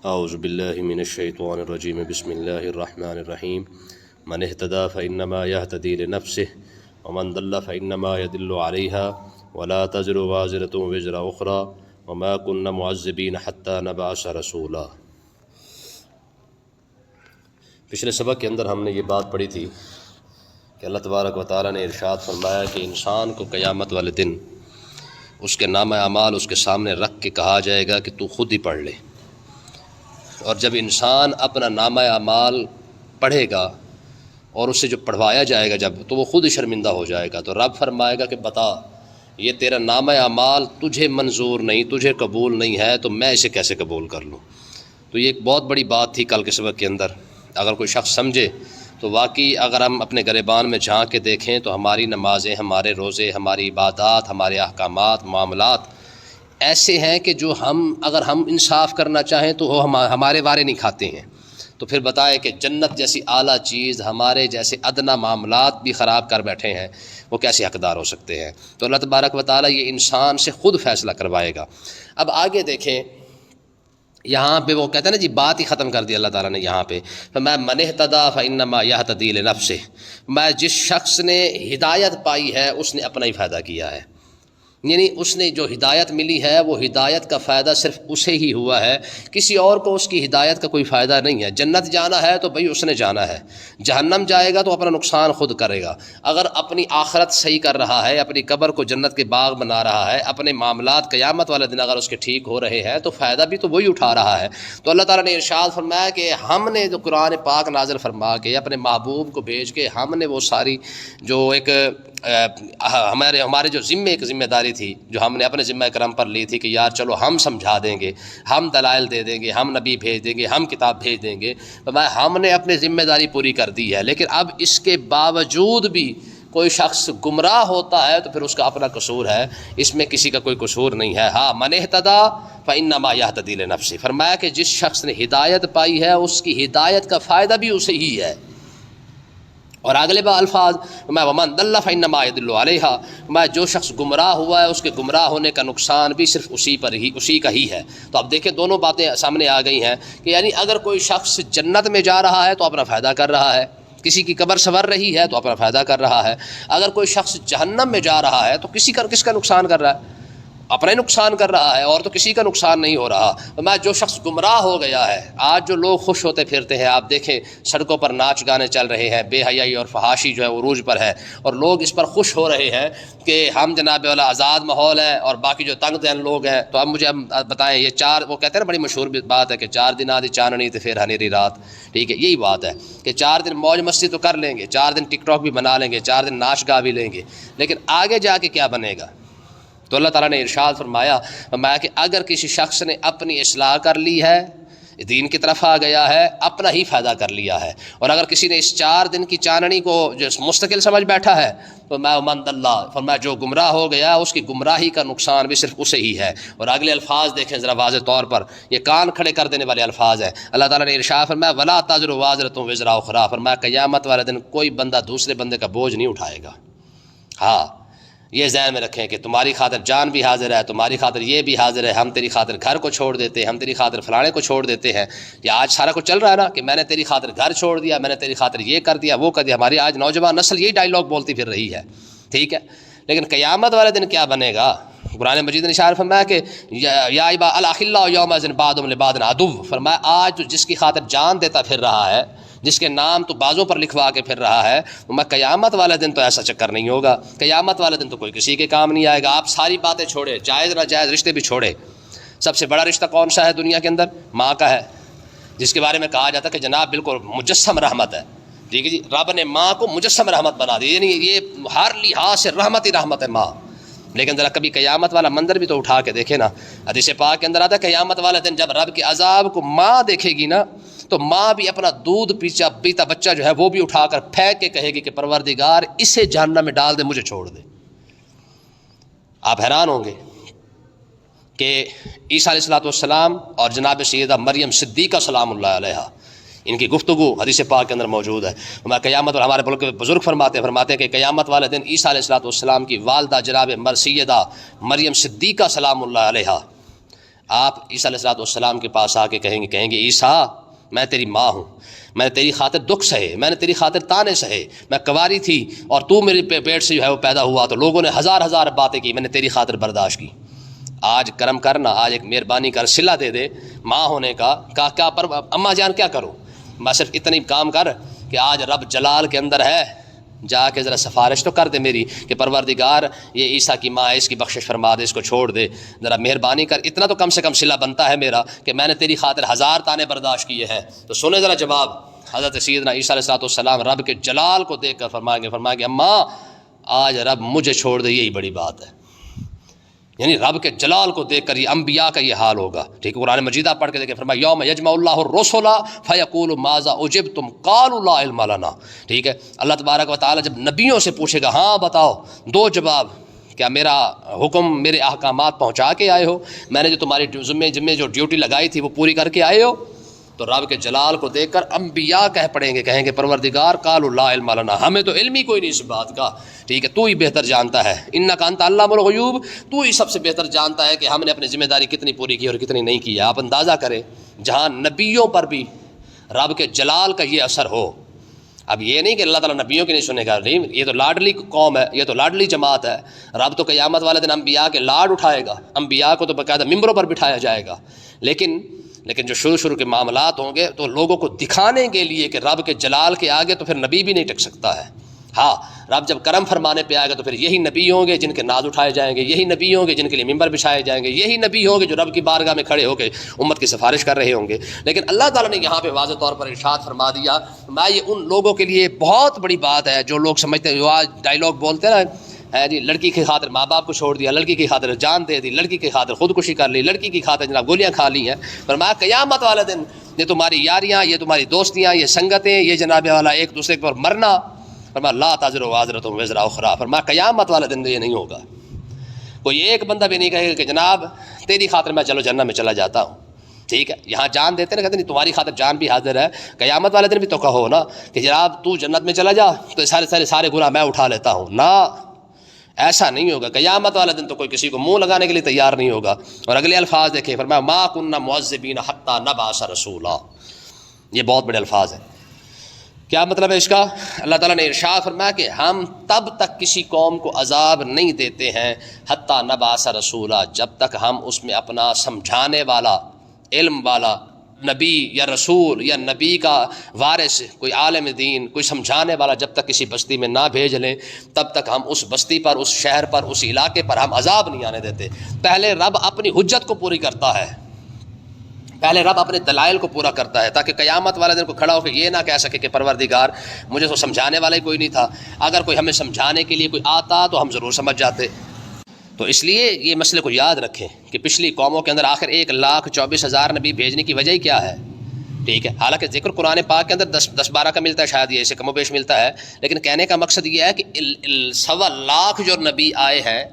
اعوذ باللہ من الشیطان الرجیم بسم اللہ الرحمن الرحیم من اہتدی فانما یہتدی لنفسہ ومن ضل فانما یضل علیہا ولا تزر وازرۃ وزر اخری وما كنا معذبین حتی نبعث رسولا۔ پچھلے سبق کے اندر ہم نے یہ بات پڑھی تھی کہ اللہ تبارک و تعالیٰ نے ارشاد فرمایا کہ انسان کو قیامت والے دن اس کے نامہ اعمال اس کے سامنے رکھ کے کہا جائے گا کہ تو خود ہی پڑھ لے، اور جب انسان اپنا نامہ اعمال پڑھے گا اور اسے جو پڑھوایا جائے گا جب، تو وہ خود ہی شرمندہ ہو جائے گا۔ تو رب فرمائے گا کہ بتا، یہ تیرا نامہ اعمال تجھے منظور نہیں، تجھے قبول نہیں ہے، تو میں اسے کیسے قبول کر لوں؟ تو یہ ایک بہت بڑی بات تھی کل کے سبق کے اندر۔ اگر کوئی شخص سمجھے تو واقعی اگر ہم اپنے گریبان میں جھانک کے دیکھیں تو ہماری نمازیں، ہمارے روزے، ہماری عبادات، ہمارے احکامات، معاملات ایسے ہیں کہ جو اگر ہم انصاف کرنا چاہیں تو وہ ہمارے وارے نہیں کھاتے ہیں۔ تو پھر بتائے کہ جنت جیسی اعلیٰ چیز ہمارے جیسے ادنا معاملات بھی خراب کر بیٹھے ہیں، وہ کیسے حقدار ہو سکتے ہیں؟ تو اللہ تبارک و تعالیٰ یہ انسان سے خود فیصلہ کروائے گا۔ اب آگے دیکھیں، یہاں پہ وہ کہتے ہیں نا جی، بات ہی ختم کر دی اللہ تعالیٰ نے یہاں پہ، میں من اہتدی فانما یہتدی لنفسہ، میں جس شخص نے ہدایت پائی ہے اس نے اپنا ہی فائدہ کیا ہے، یعنی اس نے جو ہدایت ملی ہے وہ ہدایت کا فائدہ صرف اسے ہی ہوا ہے، کسی اور کو اس کی ہدایت کا کوئی فائدہ نہیں ہے۔ جنت جانا ہے تو بھئی اس نے جانا ہے، جہنم جائے گا تو اپنا نقصان خود کرے گا۔ اگر اپنی آخرت صحیح کر رہا ہے، اپنی قبر کو جنت کے باغ بنا رہا ہے، اپنے معاملات قیامت والے دن اگر اس کے ٹھیک ہو رہے ہیں تو فائدہ بھی تو وہی اٹھا رہا ہے۔ تو اللہ تعالیٰ نے ارشاد فرمایا کہ ہم نے جو قرآن پاک نازل فرما کے اپنے محبوب کو بھیج کے ہم نے وہ ساری جو ایک ہمارے جو ذمہ داری تھی، جو ہم نے اپنے ذمہ کرم پر لی تھی کہ یار چلو ہم سمجھا دیں گے، ہم دلائل دے دیں گے، ہم نبی بھیج دیں گے، ہم کتاب بھیج دیں گے، تو ہم نے اپنی ذمہ داری پوری کر دی ہے۔ لیکن اب اس کے باوجود بھی کوئی شخص گمراہ ہوتا ہے تو پھر اس کا اپنا قصور ہے، اس میں کسی کا کوئی قصور نہیں ہے۔ ہاں، من اہتدی فانما یہتدی لنفسہ، فرمایا کہ جس شخص نے ہدایت پائی ہے اس کی ہدایت کا فائدہ بھی اسے ہی ہے۔ اور اگلے الفاظ میں ومن ضل فانما یضل علیہا، میں جو شخص گمراہ ہوا ہے اس کے گمراہ ہونے کا نقصان بھی صرف اسی کا ہی ہے۔ تو اب دیکھیں دونوں باتیں سامنے آ گئی ہیں کہ یعنی اگر کوئی شخص جنت میں جا رہا ہے تو اپنا فائدہ کر رہا ہے، کسی کی قبر سنور رہی ہے تو اپنا فائدہ کر رہا ہے، اگر کوئی شخص جہنم میں جا رہا ہے تو کس کا نقصان کر رہا ہے؟ اپنا ہی نقصان کر رہا ہے، اور تو کسی کا نقصان نہیں ہو رہا۔ میں جو شخص گمراہ ہو گیا ہے، آج جو لوگ خوش ہوتے پھرتے ہیں، آپ دیکھیں سڑکوں پر ناچ گانے چل رہے ہیں، بے حیائی اور فحاشی جو ہے عروج پر ہے، اور لوگ اس پر خوش ہو رہے ہیں کہ ہم جناب والا آزاد ماحول ہے، اور باقی جو تنگ دین لوگ ہیں۔ تو اب مجھے بتائیں، یہ وہ کہتے ہیں نا، بڑی مشہور بات ہے کہ 4 دن آدھی چاندنی تو پھر ہنیری رات، ٹھیک ہے؟ یہی بات ہے کہ 4 دن موج مستی تو کر لیں گے، 4 دن ٹک ٹاک بھی بنا لیں گے، 4 دن ناچ گا بھی لیں گے، لیکن آگے جا کے کیا بنے گا؟ تو اللہ تعالیٰ نے ارشاد فرمایا کہ اگر کسی شخص نے اپنی اصلاح کر لی ہے، دین کی طرف آ گیا ہے، اپنا ہی فائدہ کر لیا ہے، اور اگر کسی نے اس 4 دن کی چاندنی کو جو مستقل سمجھ بیٹھا ہے تو میں من ضل، فرمایا جو گمراہ ہو گیا اس کی گمراہی کا نقصان بھی صرف اسے ہی ہے۔ اور اگلے الفاظ دیکھیں ذرا واضح طور پر، یہ کان کھڑے کر دینے والے الفاظ ہیں۔ اللہ تعالیٰ نے ارشاد فرمایا ولا تزر وازرۃ وزر اخری، فرمایا قیامت والے دن کوئی بندہ دوسرے بندے کا بوجھ نہیں اٹھائے گا۔ ہاں، یہ ذہن میں رکھیں کہ تمہاری خاطر جان بھی حاضر ہے، تمہاری خاطر یہ بھی حاضر ہے، ہم تیری خاطر گھر کو چھوڑ دیتے ہیں، ہم تیری خاطر فلانے کو چھوڑ دیتے ہیں۔ یہ آج سارا کچھ چل رہا ہے نا کہ میں نے تیری خاطر گھر چھوڑ دیا، میں نے تیری خاطر یہ کر دیا، وہ کر دیا۔ ہماری آج نوجوان نسل یہی ڈائیلاگ بولتی پھر رہی ہے، ٹھیک ہے؟ لیکن قیامت والے دن کیا بنے گا؟ قرآن مجید نے اشارہ فرمایا کہ یا عباد الاخلاء یومئذ بعضهم لبعض عدو، فرمایا آج تو جس کی خاطر جان دیتا پھر رہا ہے، جس کے نام تو بازوں پر لکھوا کے پھر رہا ہے، میں قیامت والے دن تو ایسا چکر نہیں ہوگا، قیامت والے دن تو کوئی کسی کے کام نہیں آئے گا۔ آپ ساری باتیں چھوڑے، جائز ناجائز رشتے بھی چھوڑے، سب سے بڑا رشتہ کون سا ہے دنیا کے اندر؟ ماں کا ہے، جس کے بارے میں کہا جاتا ہے کہ جناب بالکل مجسم رحمت ہے، ٹھیک ہے جی؟ رب نے ماں کو مجسم رحمت بنا دی، یعنی یہ ہر لحاظ سے رحمت ہی رحمت ہے ماں۔ لیکن ذرا کبھی قیامت والا منظر بھی تو اٹھا کے دیکھے نا۔ حدیث پاک کے اندر آتا ہے قیامت والے دن جب رب کے عذاب کو ماں دیکھے گی نا، تو ماں بھی اپنا دودھ پیتا بچہ جو ہے وہ بھی اٹھا کر پھینک کے کہے گی کہ پروردگار اسے جہنم میں ڈال دے، مجھے چھوڑ دے۔ آپ حیران ہوں گے کہ عیسیٰ علیہ السلام اور جناب سیدہ مریم صدیقہ سلام اللہ علیہا، ان کی گفتگو حدیث پاک کے اندر موجود ہے۔ قیامت، اور ہمارے بزرگ فرماتے ہیں کہ قیامت والے دن عیسیٰ علیہ السلام کی والدہ جناب سیدہ مریم صدیقہ سلام اللہ علیہا آپ عیسیٰ علیہ السلام کے پاس آ کے کہیں گے عیسیٰ میں تیری ماں ہوں، میں نے تیری خاطر دکھ سہے، میں نے تیری خاطر تانے سہے، میں کنواری تھی اور تو میرے پیٹ سے جو ہے وہ پیدا ہوا تو لوگوں نے ہزار باتیں کی، میں نے تیری خاطر برداشت کی۔ آج کرم کرنا، آج ایک مہربانی کر، صلہ دے دے ماں ہونے کا کیا پر اماں جان کیا کروں، میں صرف اتنی کام کر کہ آج رب جلال کے اندر ہے، جا کے ذرا سفارش تو کر دے میری کہ پروردگار یہ عیسیٰ کی ماں ہے، اس کی بخشش فرما دے، اس کو چھوڑ دے، ذرا مہربانی کر، اتنا تو کم سے کم صلہ بنتا ہے میرا کہ میں نے تیری خاطر 1000 تانے برداشت کیے ہیں۔ تو سنیں ذرا جواب حضرت سیدنا عیسیٰ علیہ السلام رب کے جلال کو دیکھ کر فرمائیں گے اماں آج رب مجھے چھوڑ دے، یہی بڑی بات ہے۔ یعنی رب کے جلال کو دیکھ کر یہ انبیاء کا یہ حال ہوگا، ٹھیک ہے۔ قرآن مجیدہ پڑھ کے دیکھیں، فرمایا یوم یجمع اللہ الرسل فیقول ماذا اجبتم قالوا لا علم لنا، ٹھیک ہے۔ اللہ تبارک و تعالیٰ جب نبیوں سے پوچھے گا ہاں بتاؤ دو جواب، کیا میرا حکم میرے احکامات پہنچا کے آئے ہو، میں نے جو تمہاری ذمے جو ڈیوٹی لگائی تھی وہ پوری کر کے آئے ہو؟ تو رب کے جلال کو دیکھ کر انبیاء کہیں گے پروردگار قالوا لا علم لنا، ہمیں تو علم ہی کوئی نہیں اس بات کا، ٹھیک ہے، تو ہی بہتر جانتا ہے، انک انت علام الغیوب، تو ہی سب سے بہتر جانتا ہے کہ ہم نے اپنی ذمہ داری کتنی پوری کی اور کتنی نہیں کی ہے۔ آپ اندازہ کریں جہاں نبیوں پر بھی رب کے جلال کا یہ اثر ہو، اب یہ نہیں کہ اللہ تعالیٰ نبیوں کی نہیں سنے گا، نہیں، یہ تو لاڈلی قوم ہے، یہ تو لاڈلی جماعت ہے، رب تو قیامت والے دن انبیاء کے لاڈ اٹھائے گا، انبیاء کو تو باقاعدہ ممبروں پر بٹھایا جائے گا، لیکن جو شروع کے معاملات ہوں گے تو لوگوں کو دکھانے کے لیے کہ رب کے جلال کے آگے تو پھر نبی بھی نہیں ٹک سکتا ہے۔ ہاں رب جب کرم فرمانے پہ آئے گا تو پھر یہی نبی ہوں گے جن کے ناز اٹھائے جائیں گے، یہی نبی ہوں گے جن کے لیے ممبر بچھائے جائیں گے، یہی نبی ہوں گے جو رب کی بارگاہ میں کھڑے ہو کے امت کی سفارش کر رہے ہوں گے۔ لیکن اللہ تعالیٰ نے یہاں پہ واضح طور پر ارشاد فرما دیا، میں یہ ان لوگوں کے لیے بہت بڑی بات ہے جو لوگ سمجھتے ہیں، جو آج ڈائیلاگ بولتے ہیں نا، ہے جی لڑکی کی خاطر ماں باپ کو چھوڑ دیا، لڑکی کی خاطر جان دے دی، لڑکی کی خاطر خودکشی کر لی، لڑکی کی خاطر جناب گولیاں کھا لی ہیں۔ فرمایا قیامت والے دن یہ تمہاری یاریاں، یہ تمہاری دوستیاں، یہ سنگتیں، یہ جناب والا ایک دوسرے پر مرنا، فرمایا لا تزر وازرۃ وزر اخری، فرمایا قیامت والے دن یہ نہیں ہوگا۔ کوئی ایک بندہ بھی نہیں کہے گا کہ جناب تیری خاطر میں چلو جنت میں چلا جاتا ہوں، ٹھیک ہے۔ یہاں جان دیتے نا، کہتے نہیں تمہاری خاطر جان بھی حاضر ہے، قیامت والے دن بھی تو کہو نا کہ جناب تو جنت میں چلا جا تو سارے گناہ میں اٹھا لیتا ہوں، نہ ایسا نہیں ہوگا۔ قیامت والے دن تو کوئی کسی کو منہ لگانے کے لیے تیار نہیں ہوگا۔ اور اگلے الفاظ دیکھیں، فرمایا ما کنا معذبین حتی نبعث رسولا، یہ بہت بڑے الفاظ ہیں۔ کیا مطلب ہے اس کا؟ اللہ تعالیٰ نے ارشاد فرمایا کہ ہم تب تک کسی قوم کو عذاب نہیں دیتے ہیں حتی نبعث رسولا، جب تک ہم اس میں اپنا سمجھانے والا، علم والا نبی یا رسول یا نبی کا وارث، کوئی عالم دین، کوئی سمجھانے والا جب تک کسی بستی میں نہ بھیج لیں تب تک ہم اس بستی پر، اس شہر پر، اس علاقے پر ہم عذاب نہیں آنے دیتے۔ پہلے رب اپنی حجت کو پوری کرتا ہے، پہلے رب اپنے دلائل کو پورا کرتا ہے تاکہ قیامت والے دن کو کھڑا ہو کے یہ نہ کہہ سکے کہ پروردگار مجھے تو سمجھانے والا ہی کوئی نہیں تھا، اگر کوئی ہمیں سمجھانے کے لیے کوئی آتا تو ہم ضرور سمجھ جاتے۔ تو اس لیے یہ مسئلے کو یاد رکھیں کہ پچھلی قوموں کے اندر آخر 1,24,000 نبی بھیجنے کی وجہ ہی کیا ہے، ٹھیک ہے۔ حالانکہ ذکر قرآن پاک کے اندر 10-12 کا ملتا ہے، شاید یہ اسے کم و بیش ملتا ہے، لیکن کہنے کا مقصد یہ ہے کہ 1.25 جو نبی آئے ہیں،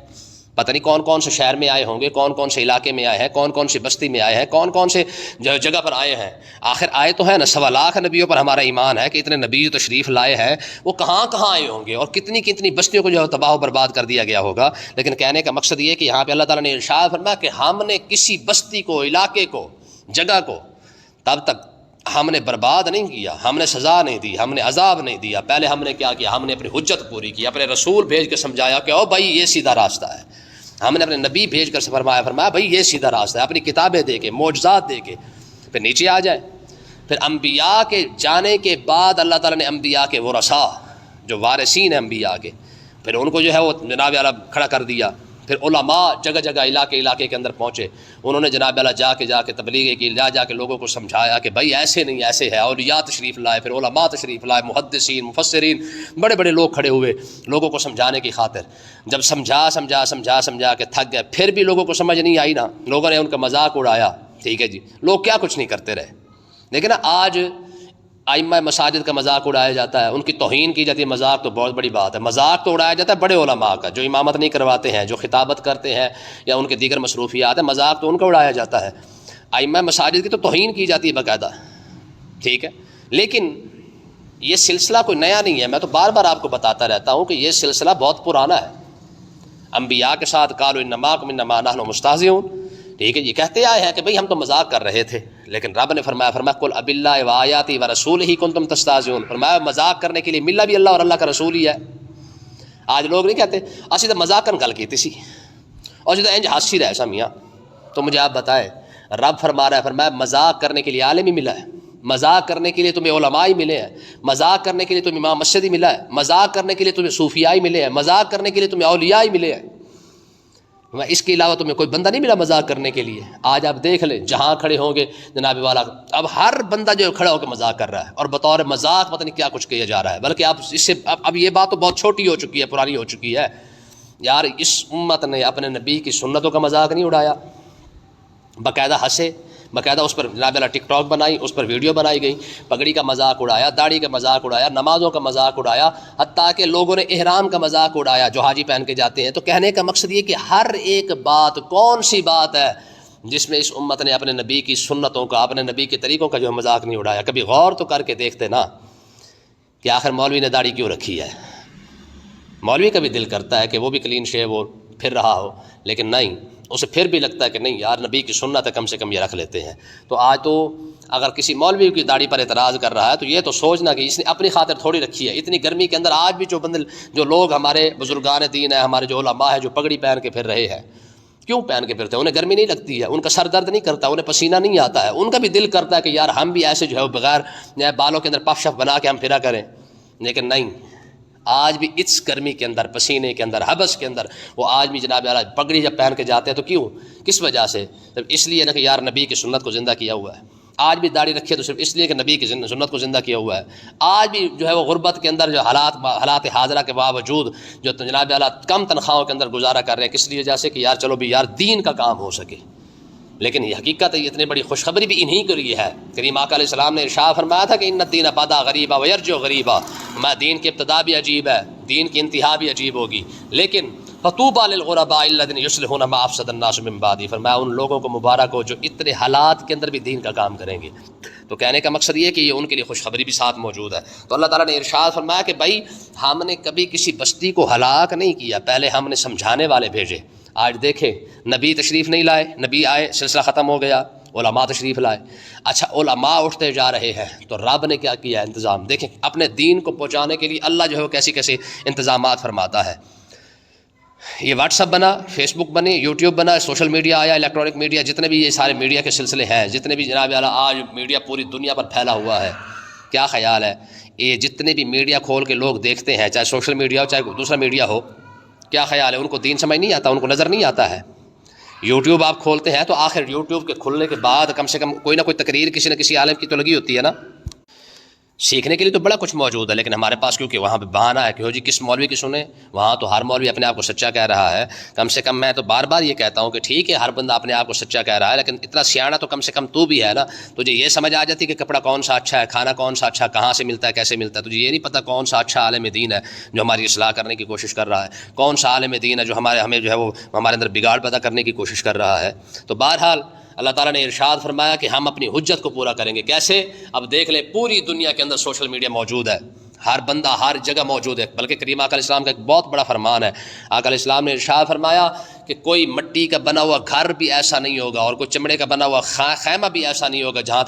پتہ نہیں کون کون سے شہر میں آئے ہوں گے، کون کون سے علاقے میں آئے ہیں، کون کون سی بستی میں آئے ہیں، کون کون سے جگہ پر آئے ہیں، آخر آئے تو ہے نا۔ 1.25 نبیوں پر ہمارا ایمان ہے کہ اتنے نبی جو تشریف لائے ہیں وہ کہاں کہاں آئے ہوں گے اور کتنی کتنی بستیوں کو جو ہے تباہ و برباد کر دیا گیا ہوگا۔ لیکن کہنے کا مقصد یہ کہ یہاں پہ اللہ تعالیٰ نے ارشاد فرمایا کہ ہم نے کسی بستی کو، علاقے کو، جگہ کو تب تک ہم نے برباد نہیں کیا، ہم نے سزا نہیں دی، ہم نے عذاب نہیں دیا۔ پہلے ہم نے کیا کیا؟ ہم نے اپنی حجت پوری کی، اپنے رسول بھیج کے سمجھایا کہ او بھائی یہ سیدھا راستہ ہے۔ ہم نے اپنے نبی بھیج کر فرمایا بھائی یہ سیدھا راستہ ہے، اپنی کتابیں دے کے، معجزات دے کے، پھر نیچے آ جائیں۔ پھر انبیاء کے جانے کے بعد اللہ تعالیٰ نے انبیاء کے ورثاء، جو وارثین ہیں انبیاء کے، پھر ان کو جو ہے وہ جناب اعلیٰ کھڑا کر دیا۔ پھر علماء جگہ جگہ علاقے کے اندر پہنچے، انہوں نے جناب اعلیٰ جا کے تبلیغ کی، جا کے لوگوں کو سمجھایا کہ بھائی ایسے نہیں، ایسے ہے۔ اولیاء تشریف لائے، پھر علماء تشریف لائے، محدثین، مفسرین، بڑے بڑے لوگ کھڑے ہوئے لوگوں کو سمجھانے کی خاطر۔ جب سمجھا کے تھک گئے، پھر بھی لوگوں کو سمجھ نہیں آئی نا، لوگوں نے ان کا مذاق اڑایا، ٹھیک ہے جی، لوگ کیا کچھ نہیں کرتے رہے۔ لیکن آج ائمہ مساجد کا مذاق اڑایا جاتا ہے، ان کی توہین کی جاتی ہے، مذاق تو بہت بڑی بات ہے۔ مذاق تو اڑایا جاتا ہے بڑے علماء کا، جو امامت نہیں کرواتے ہیں، جو خطابت کرتے ہیں یا ان کے دیگر مصروفیات ہیں، مذاق تو ان کا اڑایا جاتا ہے۔ ائمہ مساجد کی تو توہین کی جاتی ہے باقاعدہ، ٹھیک ہے۔ لیکن یہ سلسلہ کوئی نیا نہیں ہے، میں تو بار بار آپ کو بتاتا رہتا ہوں کہ یہ سلسلہ بہت پرانا ہے۔ انبیاء کے ساتھ قالوا انما انما نحن مستہزئون، ٹھیک ہے، یہ کہتے آئے ہیں کہ بھئی ہم تو مذاق کر رہے تھے، لیکن رب نے فرمایا قل اب اللہ و آیاتی و رسولہ کنتم تستہزئون، فرمایا مذاق کرنے کے لیے ملا بھی اللہ اور اللہ کا رسول ہی ہے۔ آج لوگ نہیں کہتے اسی تو مذاق گل کی سی اور جدو انج ہنسی رہے سا میاں، تو مجھے آپ بتائیں رب فرما رہا ہے، فرمایا مذاق کرنے کے لیے عالم ہی ملا ہے، مذاق کرنے کے لیے تمہیں علماء ہی ملے ہیں، مذاق کرنے کے لیے تمہیں امام مسجد ہی ملا ہے، مذاق کرنے کے لیے تمہیں صوفیاء ہی ملے ہیں، مذاق کرنے کے لیے تمہیں اولیاء ہی ملے ہیں، اس کے علاوہ تمہیں کوئی بندہ نہیں ملا مذاق کرنے کے لیے۔ آج آپ دیکھ لیں جہاں کھڑے ہوں گے جناب والا، اب ہر بندہ جو کھڑا ہو کے مذاق کر رہا ہے، اور بطور مذاق پتہ نہیں کیا کچھ کیا جا رہا ہے، بلکہ آپ اس سے اب یہ بات تو بہت چھوٹی ہو چکی ہے، پرانی ہو چکی ہے۔ یار اس امت نے اپنے نبی کی سنتوں کا مذاق نہیں اڑایا، باقاعدہ ہنسے، باقاعدہ اس پر جناب والا ٹک ٹاک بنائی، اس پر ویڈیو بنائی گئی، پگڑی کا مذاق اڑایا، داڑھی کا مذاق اڑایا، نمازوں کا مذاق اڑایا، حتیٰ کہ لوگوں نے احرام کا مذاق اڑایا جو حاجی پہن کے جاتے ہیں۔ تو کہنے کا مقصد یہ کہ ہر ایک بات، کون سی بات ہے جس میں اس امت نے اپنے نبی کی سنتوں کا، اپنے نبی کے طریقوں کا جو مذاق نہیں اڑایا؟ کبھی غور تو کر کے دیکھتے نا کہ آخر مولوی نے داڑھی کیوں رکھی ہے؟ مولوی کا بھی دل کرتا ہے کہ وہ بھی کلین شیو ہو، پھر رہا ہو، لیکن نہیں، اسے پھر بھی لگتا ہے کہ نہیں یار نبی کی سنت ہے، کم سے کم یہ رکھ لیتے ہیں۔ تو آج تو اگر کسی مولوی کی داڑھی پر اعتراض کر رہا ہے تو یہ تو سوچنا کہ اس نے اپنی خاطر تھوڑی رکھی ہے۔ اتنی گرمی کے اندر آج بھی جو لوگ ہمارے بزرگان دین ہیں، ہمارے جو علماء ہیں، جو پگڑی پہن کے پھر رہے ہیں، کیوں پہن کے پھرتے ہیں؟ انہیں گرمی نہیں لگتی ہے، ان کا سر درد نہیں کرتا، انہیں پسینہ نہیں آتا ہے، ان کا بھی دل کرتا ہے کہ یار ہم بھی ایسے جو ہے بغیر بالوں کے اندر پف شف بنا کے ہم پھرا کریں، لیکن نہیں، آج بھی اس گرمی کے اندر، پسینے کے اندر، حبس کے اندر وہ آج بھی جناب اعلیٰ پگڑی جب پہن کے جاتے ہیں تو کیوں، کس وجہ سے؟ اس لیے نا کہ یار نبی کی سنت کو زندہ کیا ہوا ہے۔ آج بھی داڑھی رکھی ہے تو صرف اس لیے کہ نبی کی سنت کو زندہ کیا ہوا ہے۔ آج بھی جو ہے وہ غربت کے اندر جو حالات حاضرہ کے باوجود جو جناب اعلیٰ کم تنخواہوں کے اندر گزارا کر رہے ہیں، کس لیے؟ جیسے کہ یار چلو بھی یار دین کا کام ہو سکے۔ لیکن یہ حقیقت ہے، یہ اتنی بڑی خوشخبری بھی انہی کے لیے ہے۔ کریم آقا علیہ السلام نے ارشاد فرمایا تھا کہ ان الدین بدا غریبا ویرجو غریبا، میں دین کی ابتدا بھی عجیب ہے، دین کی انتہا بھی عجیب ہوگی، لیکن فطوبى للغرباء الذين يصلحون ما افسد الناس من بعدي، فرمایا ان لوگوں کو مبارک ہو جو اتنے حالات کے اندر بھی دین کا کام کریں گے۔ تو کہنے کا مقصد یہ کہ یہ ان کے لیے خوشخبری بھی ساتھ موجود ہے۔ تو اللہ تعالیٰ نے ارشاد فرمایا کہ بھائی ہم نے کبھی کسی بستی کو ہلاک نہیں کیا، پہلے ہم نے سمجھانے والے بھیجے۔ آج دیکھیں نبی تشریف نہیں لائے، نبی آئے سلسلہ ختم ہو گیا، علماء تشریف لائے۔ اچھا علماء اٹھتے جا رہے ہیں تو رب نے کیا کیا انتظام؟ دیکھیں اپنے دین کو پہنچانے کے لیے اللہ جو ہے وہ کیسی کیسے انتظامات فرماتا ہے۔ یہ واٹس ایپ بنا، فیس بک بنے، یوٹیوب بنا، سوشل میڈیا آیا، الیکٹرانک میڈیا، جتنے بھی یہ سارے میڈیا کے سلسلے ہیں، جتنے بھی جناب اعلیٰ آج میڈیا پوری دنیا پر پھیلا ہوا ہے، کیا خیال ہے یہ جتنے بھی میڈیا کھول کے لوگ دیکھتے ہیں، چاہے سوشل میڈیا ہو چاہے دوسرا میڈیا ہو، کیا خیال ہے ان کو دین سمجھ نہیں آتا، ان کو نظر نہیں آتا ہے؟ یوٹیوب آپ کھولتے ہیں تو آخر یوٹیوب کے کھلنے کے بعد کم سے کم کوئی نہ کوئی تقریر کسی نہ کسی عالم کی تو لگی ہوتی ہے نا۔ سیکھنے کے لیے تو بڑا کچھ موجود ہے، لیکن ہمارے پاس کیونکہ وہاں پہ بہانہ ہے کہ ہو جی کس مولوی کی سنیں، وہاں تو ہر مولوی اپنے آپ کو سچا کہہ رہا ہے۔ کم سے کم میں تو بار بار یہ کہتا ہوں کہ ٹھیک ہے ہر بندہ اپنے آپ کو سچا کہہ رہا ہے، لیکن اتنا سیاںا تو کم سے کم تو بھی ہے نا، تجھے یہ سمجھ آ جاتی کہ کپڑا کون سا اچھا ہے، کھانا کون سا اچھا، کہاں سے ملتا ہے، کیسے ملتا ہے، تجھے یہ نہیں پتہ کون سا اچھا عالم دین ہے جو ہماری اصلاح کرنے کی کوشش کر رہا ہے، کون سا عالم دین ہے جو ہمیں جو ہے وہ ہمارے اندر بگاڑ پیدا کرنے کی کوشش کر رہا ہے۔ تو بہرحال اللہ تعالیٰ نے ارشاد فرمایا کہ ہم اپنی حجت کو پورا کریں گے۔ کیسے؟ اب دیکھ لیں پوری دنیا کے اندر سوشل میڈیا موجود ہے، ہر بندہ ہر جگہ موجود ہے، بلکہ کریم آقا علیہ السلام کا ایک بہت بڑا فرمان ہے۔ آقا علیہ السلام نے ارشاد فرمایا کہ کوئی مٹی کا بنا ہوا گھر بھی ایسا نہیں ہوگا اور کوئی چمڑے کا بنا ہوا خیمہ بھی ایسا نہیں ہوگا جہاں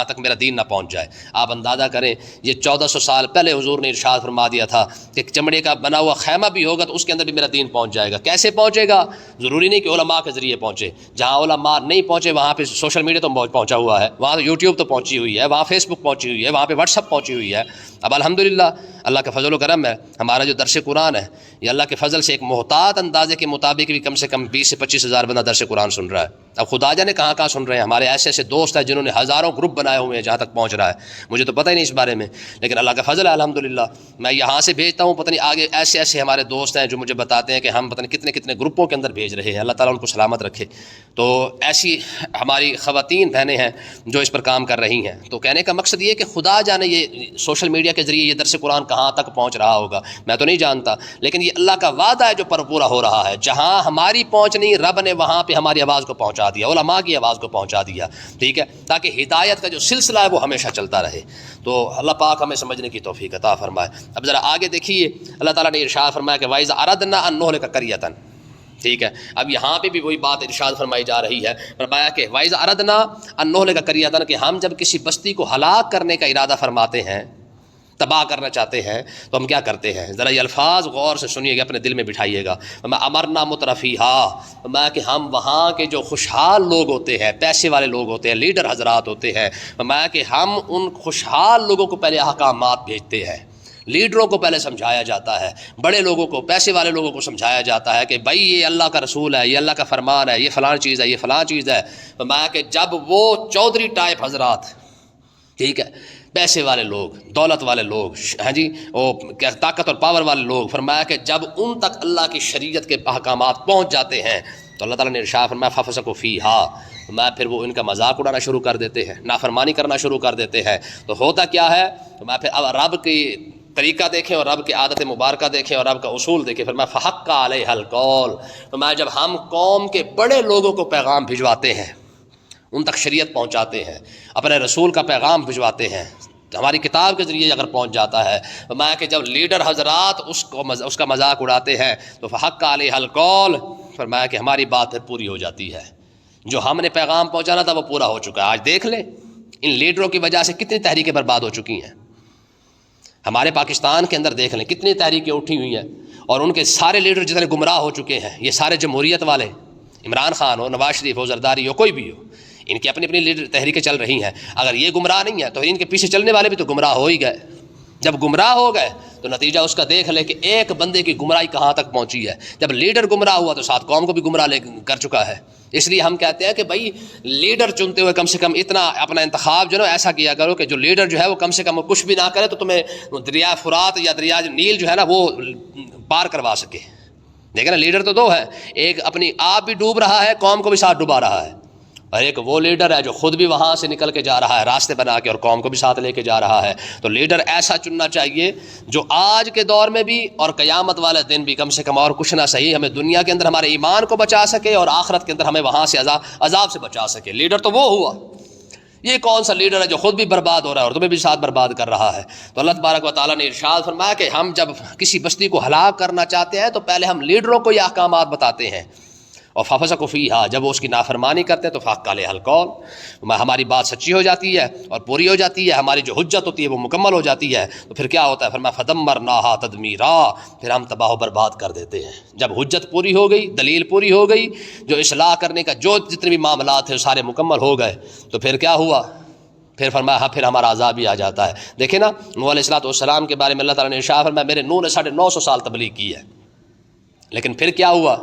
تک میرا دین نہ پہنچ جائے۔ آپ اندازہ کریں یہ 1400 سال پہلے حضور نے ارشاد فرما دیا تھا کہ چمڑے کا بنا ہوا خیمہ بھی ہوگا تو اس کے اندر بھی میرا دین پہنچ جائے گا۔ کیسے پہنچے گا؟ ضروری نہیں کہ علماء کے ذریعے پہنچے، جہاں علماء نہیں پہنچے وہاں پہ سوشل میڈیا تو پہنچا ہوا ہے، وہاں یوٹیوب تو پہنچی ہوئی ہے، وہاں فیس بک پہنچی ہوئی ہے، وہاں پہ واٹس ایپ پہنچی ہوئی ہے۔ اب الحمدللہ اللہ کا فضل و کرم ہے، ہمارا جو درس قرآن ہے یہ اللہ کے فضل سے ایک محتاط اندازے کے مطابق بھی کم سے کم 20 سے 25 ہزار بندہ درس قرآن سن رہا ہے۔ اب خدا جانے کہاں کہاں سن رہے ہیں، ہمارے ایسے ایسے دوست ہیں جنہوں نے ہزاروں گروپ بنائے ہوئے ہیں جہاں تک پہنچ رہا ہے، مجھے تو پتہ ہی نہیں اس بارے میں، لیکن اللہ کا فضل ہے الحمدللہ۔ میں یہاں سے بھیجتا ہوں، پتہ نہیں آگے ایسے ایسے ہمارے دوست ہیں جو مجھے بتاتے ہیں کہ ہم پتہ نہیں کتنے کتنے گروپوں کے اندر بھیج رہے ہیں، اللہ تعالیٰ ان کو سلامت رکھے۔ تو ایسی ہماری خواتین بہنیں ہیں جو اس پر کام کر رہی ہیں۔ تو کہنے کا مقصد یہ کہ خدا جانے یہ سوشل میڈیا کے ذریعے یہ درس قرآن کہاں تک پہنچ رہا ہوگا، میں تو نہیں جانتا، لیکن یہ اللہ کا وعدہ ہے جو پورا ہو رہا ہے۔ جہاں ہماری پہنچ نہیں، رب نے وہاں پہ ہماری آواز کو پہنچا دیا، علماء کی آواز کو پہنچا دیا، ٹھیک ہے، تاکہ ہدایت کا جو سلسلہ ہے وہ ہمیشہ چلتا رہے۔ تو اللہ پاک ہمیں سمجھنے کی توفیق عطا فرمائے۔ اب ذرا آگے دیکھیے اللہ تعالیٰ نے ارشاد فرمایا کہ وَإِذَا أَرَدْنَا أَن نُهْلِكَ قَرْيَةً، ٹھیک ہے، اب یہاں پہ بھی وہی بات ارشاد فرمائی جا رہی ہے، فرمایا کہ وَإِذَا أَرَدْنَا أَن نُهْلِكَ قَرْيَةً، کہ ہم جب کسی بستی کو ہلاک کرنے کا ارادہ فرماتے ہیں، تباہ کرنا چاہتے ہیں، تو ہم کیا کرتے ہیں؟ ذرا یہ الفاظ غور سے سنیے گا، اپنے دل میں بٹھائیے گا۔ امرنا مترفیہا، میں کہ ہم وہاں کے جو خوشحال لوگ ہوتے ہیں، پیسے والے لوگ ہوتے ہیں، لیڈر حضرات ہوتے ہیں، میں کہ ہم ان خوشحال لوگوں کو پہلے احکامات بھیجتے ہیں، لیڈروں کو پہلے سمجھایا جاتا ہے، بڑے لوگوں کو، پیسے والے لوگوں کو سمجھایا جاتا ہے کہ بھائی یہ اللہ کا رسول ہے، یہ اللہ کا فرمان ہے، یہ فلاں چیز ہے، یہ فلاں چیز ہے۔ میں کہ جب وہ چودھری ٹائپ حضرات، ٹھیک ہے، پیسے والے لوگ، دولت والے لوگ، ہاں جی، وہ طاقت اور پاور والے لوگ، فرمایا کہ جب ان تک اللہ کی شریعت کے احکامات پہنچ جاتے ہیں تو اللہ تعالیٰ نے ارشاد فرمایا فَفَسَقُوا فِيهَا، میں پھر وہ ان کا مذاق اڑانا شروع کر دیتے ہیں، نافرمانی کرنا شروع کر دیتے ہیں۔ تو ہوتا کیا ہے؟ تو میں پھر اب رب کی طریقہ دیکھیں اور رب کی عادت مبارکہ دیکھیں اور رب کا اصول دیکھیں، پھر میں فَحَقَّ عَلَيْهَا الْقَوْلُ، تو میں جب ہم قوم کے بڑے لوگوں کو پیغام بھجواتے ہیں، ان تک شریعت پہنچاتے ہیں، اپنے رسول کا پیغام بھجواتے ہیں، ہماری کتاب کے ذریعے اگر پہنچ جاتا ہے، میں کہ جب لیڈر حضرات اس کا مذاق اڑاتے ہیں تو فحق علیہ القول، فرمایا کہ ہماری بات پھر پوری ہو جاتی ہے، جو ہم نے پیغام پہنچانا تھا وہ پورا ہو چکا ہے۔ آج دیکھ لیں ان لیڈروں کی وجہ سے کتنی تحریکیں برباد ہو چکی ہیں، ہمارے پاکستان کے اندر دیکھ لیں کتنی تحریکیں اٹھی ہوئی ہیں، اور ان کے سارے لیڈر جتنے گمراہ ہو چکے ہیں، یہ سارے جمہوریت والے، عمران خان ہو، نواز شریف ہو، زرداری ہو، کوئی بھی ہو، ان کی اپنی اپنی لیڈر تحریکیں چل رہی ہیں۔ اگر یہ گمراہ نہیں ہے تو ان کے پیچھے چلنے والے بھی تو گمراہ ہو ہی گئے۔ جب گمراہ ہو گئے تو نتیجہ اس کا دیکھ لے کہ ایک بندے کی گمراہی کہاں تک پہنچی ہے۔ جب لیڈر گمراہ ہوا تو ساتھ قوم کو بھی گمراہ کر چکا ہے۔ اس لیے ہم کہتے ہیں کہ بھائی لیڈر چنتے ہوئے کم سے کم اتنا اپنا انتخاب جو ہے ایسا کیا کرو کہ جو لیڈر جو ہے وہ کم سے کم کچھ بھی نہ کرے تو تمہیں دریا فرات یا دریا نیل جو ہے نا وہ پار کروا سکے۔ دیکھیں نا، لیڈر تو دو ہے، ایک اپنی آپ بھی ڈوب رہا ہے، قوم کو بھی ساتھ ڈوبا رہا ہے، اور ایک وہ لیڈر ہے جو خود بھی وہاں سے نکل کے جا رہا ہے راستے بنا کے اور قوم کو بھی ساتھ لے کے جا رہا ہے۔ تو لیڈر ایسا چننا چاہیے جو آج کے دور میں بھی اور قیامت والے دن بھی کم سے کم اور کچھ نہ صحیح ہمیں دنیا کے اندر ہمارے ایمان کو بچا سکے اور آخرت کے اندر ہمیں وہاں سے عذاب سے بچا سکے۔ لیڈر تو وہ ہوا، یہ کون سا لیڈر ہے جو خود بھی برباد ہو رہا ہے اور تمہیں بھی ساتھ برباد کر رہا ہے؟ تو اللہ تبارک و تعالیٰ نے ارشاد فرمایا کہ ہم جب کسی بستی کو ہلاک کرنا چاہتے ہیں تو پہلے ہم لیڈروں کو یہ احکامات بتاتے ہیں، اور فَفَسَقُوا فِيهَا، جب وہ اس کی نافرمانی کرتے ہیں تو فَحَقَّ عَلَيْهَا الْقَوْلُ، ہماری بات سچی ہو جاتی ہے اور پوری ہو جاتی ہے، ہماری جو حجت ہوتی ہے وہ مکمل ہو جاتی ہے۔ تو پھر کیا ہوتا ہے؟ فرمایا فَدَمَّرْنَاهَا تَدْمِيرًا، پھر ہم تباہ و برباد کر دیتے ہیں۔ جب حجت پوری ہو گئی، دلیل پوری ہو گئی، جو اصلاح کرنے کا جو جتنے بھی معاملات تھے سارے مکمل ہو گئے، تو پھر کیا ہوا؟ پھر فرمایا ہاں پھر ہمارا عذاب بھی آ جاتا ہے۔ دیکھیں نا، نوح علیہ السلام کے بارے میں اللہ تعالیٰ نے ارشاد فرمایا میرے نوح نے 950 سال تبلیغ کی ہے، لیکن پھر کیا ہوا؟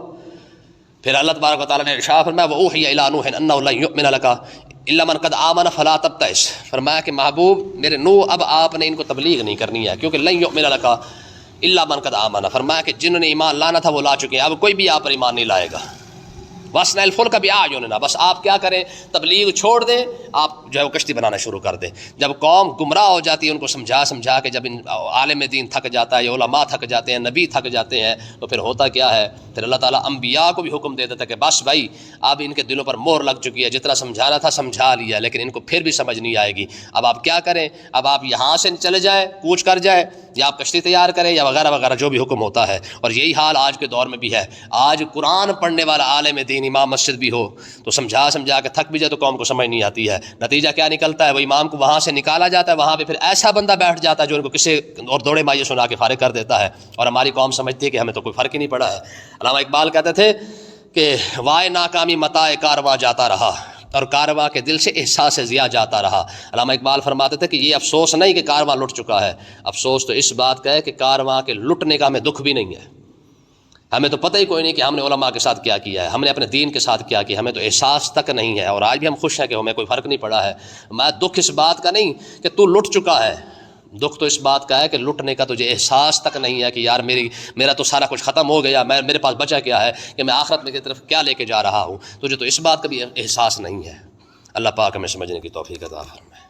پھر اللہ تبارک و تعالیٰ نے ارشاد فرمایا وَأُوحِيَ إِلَىٰ نُوحٍ أَنَّهُ لَن يُؤْمِنَ لَكَ إِلَّا مَن قَدْ آمَنَ فَلَا تَبْتَئِسْ، فرمایا کہ محبوب میرے نوح اب آپ نے ان کو تبلیغ نہیں کرنی ہے، کیونکہ لن يؤمن لك إِلَّا مَن قَدْ آمَنَ، فرمایا کہ جنہوں نے ایمان لانا تھا وہ لا چکے ہیں، اب کوئی بھی آپ پر ایمان نہیں لائے گا۔ وَأَصْنَعِ الْفُلْكَ بِأَعْيُنِنَا، بس آپ کیا کریں؟ تبلیغ چھوڑ دیں، آپ جو ہے وہ کشتی بنانا شروع کر دیں۔ جب قوم گمراہ ہو جاتی ہے ان کو سمجھا کے، جب ان عالم دین تھک جاتا ہے یا علماء تھک جاتے ہیں، نبی تھک جاتے ہیں، تو پھر ہوتا کیا ہے؟ پھر اللہ تعالیٰ انبیاء کو بھی حکم دے دیتا ہے کہ بس بھائی اب ان کے دلوں پر مہر لگ چکی ہے، جتنا سمجھانا تھا سمجھا لیا، لیکن ان کو پھر بھی سمجھ نہیں آئے گی۔ اب آپ کیا کریں؟ اب آپ یہاں سے چلے جائیں، کوچ کر جائیں، یا آپ کشتی تیار کریں، یا وغیرہ وغیرہ جو بھی حکم ہوتا ہے۔ اور یہی حال آج کے دور میں بھی ہے۔ آج قرآن پڑھنے والا عالم دین امام مسجد بھی ہو تو سمجھا کے تھک بھی جائے تو قوم کو سمجھ نہیں آتی ہے۔ نتیجہ کیا نکلتا ہے؟ وہ امام کو وہاں سے نکالا جاتا ہے، وہاں پہ پھر ایسا بندہ بیٹھ جاتا ہے جو ان کو کسی اور دوڑے مائے سنا کے فارغ کر دیتا ہے، اور ہماری قوم سمجھتی ہے کہ ہمیں تو کوئی فرق ہی نہیں پڑا ہے۔ علامہ اقبال کہتے تھے کہ وائے ناکامی متاع کارواں جاتا رہا، اور کارواں کے دل سے احساس ضیاء جاتا رہا۔ علامہ اقبال فرماتے تھے کہ یہ افسوس نہیں کہ کارواں لٹ چکا ہے، افسوس تو اس بات کا ہے کہ کارواں کے لٹنے کا ہمیں دکھ بھی نہیں ہے۔ ہمیں تو پتہ ہی کوئی نہیں کہ ہم نے علماء کے ساتھ کیا کیا ہے، ہم نے اپنے دین کے ساتھ کیا کیا، ہمیں تو احساس تک نہیں ہے، اور آج بھی ہم خوش ہیں کہ ہمیں کوئی فرق نہیں پڑا ہے۔ میں دکھ اس بات کا نہیں کہ تو لٹ چکا ہے، دکھ تو اس بات کا ہے کہ لٹنے کا تجھے احساس تک نہیں ہے کہ یار میرا تو سارا کچھ ختم ہو گیا، میرے پاس بچا کیا ہے، کہ میں آخرت میں کی طرف کیا لے کے جا رہا ہوں، تجھے تو اس بات کا بھی احساس نہیں ہے۔ اللہ پاک ہمیں سمجھنے کی توفیق عطا فرمائے۔